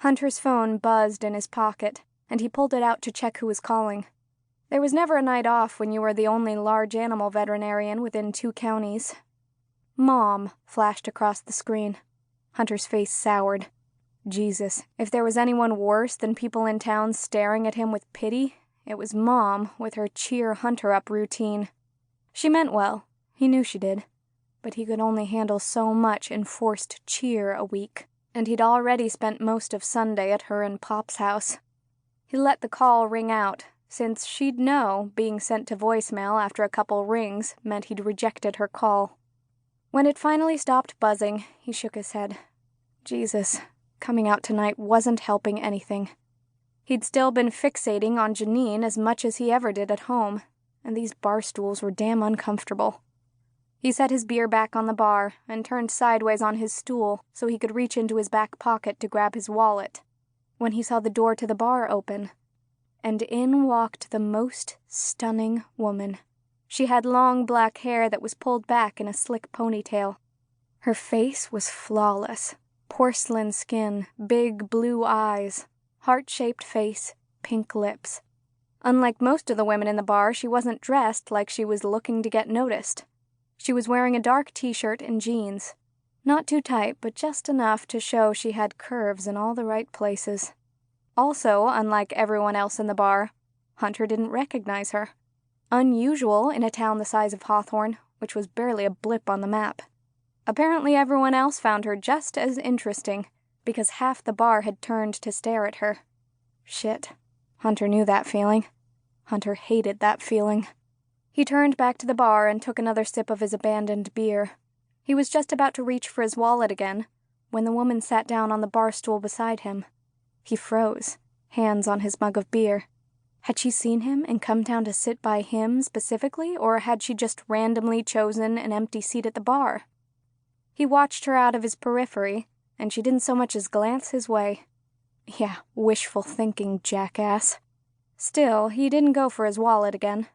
Hunter's phone buzzed in his pocket, and he pulled it out to check who was calling. There was never a night off when you were the only large animal veterinarian within 2 counties. "Mom" flashed across the screen. Hunter's face soured. Jesus, if there was anyone worse than people in town staring at him with pity, it was Mom with her cheer Hunter up routine. She meant well, he knew she did, but he could only handle so much enforced cheer a week, and he'd already spent most of Sunday at her and Pop's house. He let the call ring out, since she'd know being sent to voicemail after a couple rings meant he'd rejected her call. When it finally stopped buzzing, he shook his head. Jesus, coming out tonight wasn't helping anything. He'd still been fixating on Janine as much as he ever did at home, and these bar stools were damn uncomfortable. He set his beer back on the bar and turned sideways on his stool so he could reach into his back pocket to grab his wallet, when he saw the door to the bar open, and in walked the most stunning woman. She had long black hair that was pulled back in a slick ponytail. Her face was flawless. Porcelain skin, big blue eyes, heart-shaped face, pink lips. Unlike most of the women in the bar, she wasn't dressed like she was looking to get noticed. She was wearing a dark t-shirt and jeans. Not too tight, but just enough to show she had curves in all the right places. Also, unlike everyone else in the bar, Hunter didn't recognize her. Unusual in a town the size of Hawthorne, which was barely a blip on the map. Apparently everyone else found her just as interesting, because half the bar had turned to stare at her. Shit. Hunter knew that feeling. Hunter hated that feeling. He turned back to the bar and took another sip of his abandoned beer. He was just about to reach for his wallet again, when the woman sat down on the bar stool beside him. He froze, hands on his mug of beer. Had she seen him and come down to sit by him specifically, or had she just randomly chosen an empty seat at the bar? He watched her out of his periphery, and she didn't so much as glance his way. Yeah, wishful thinking, jackass. Still, he didn't go for his wallet again.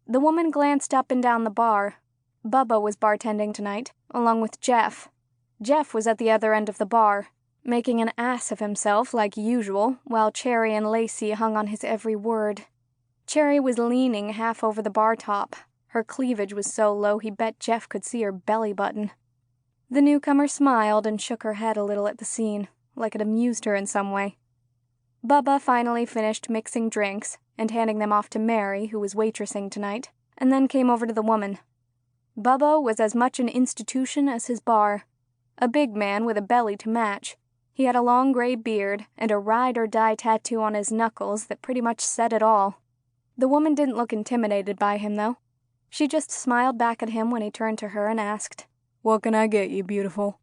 The woman glanced up and down the bar. Bubba was bartending tonight, along with Jeff. Jeff was at the other end of the bar, making an ass of himself like usual, while Cherry and Lacey hung on his every word. Cherry was leaning half over the bar top. Her cleavage was so low he bet Jeff could see her belly button. The newcomer smiled and shook her head a little at the scene, like it amused her in some way. Bubba finally finished mixing drinks and handing them off to Mary, who was waitressing tonight, and then came over to the woman. Bubba was as much an institution as his bar. A big man with a belly to match. He had a long gray beard and a ride-or-die tattoo on his knuckles that pretty much said it all. The woman didn't look intimidated by him, though. She just smiled back at him when he turned to her and asked, "What can I get you, beautiful?"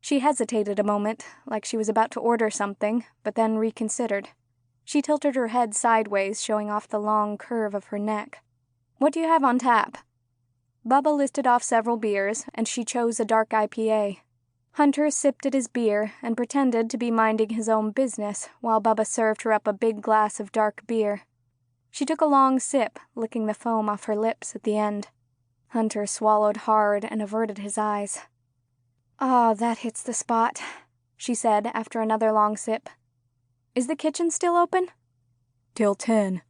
She hesitated a moment, like she was about to order something, but then reconsidered. She tilted her head sideways, showing off the long curve of her neck. "What do you have on tap?" Bubba listed off several beers, and she chose a dark IPA. Hunter sipped at his beer and pretended to be minding his own business while Bubba served her up a big glass of dark beer. She took a long sip, licking the foam off her lips at the end. Hunter swallowed hard and averted his eyes. "Ah, that hits the spot," she said after another long sip. "Is the kitchen still open?" "Till 10,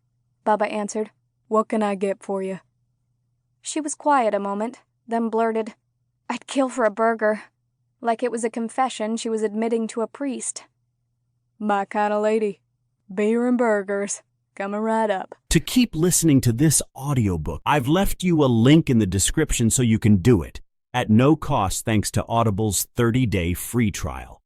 Bubba answered. "What can I get for you?" She was quiet a moment, then blurted, "I'd kill for a burger," like it was a confession she was admitting to a priest. "My kind of lady. Beer and burgers. Coming right up." To keep listening to this audiobook, I've left you a link in the description so you can do it, at no cost thanks to Audible's 30-day free trial.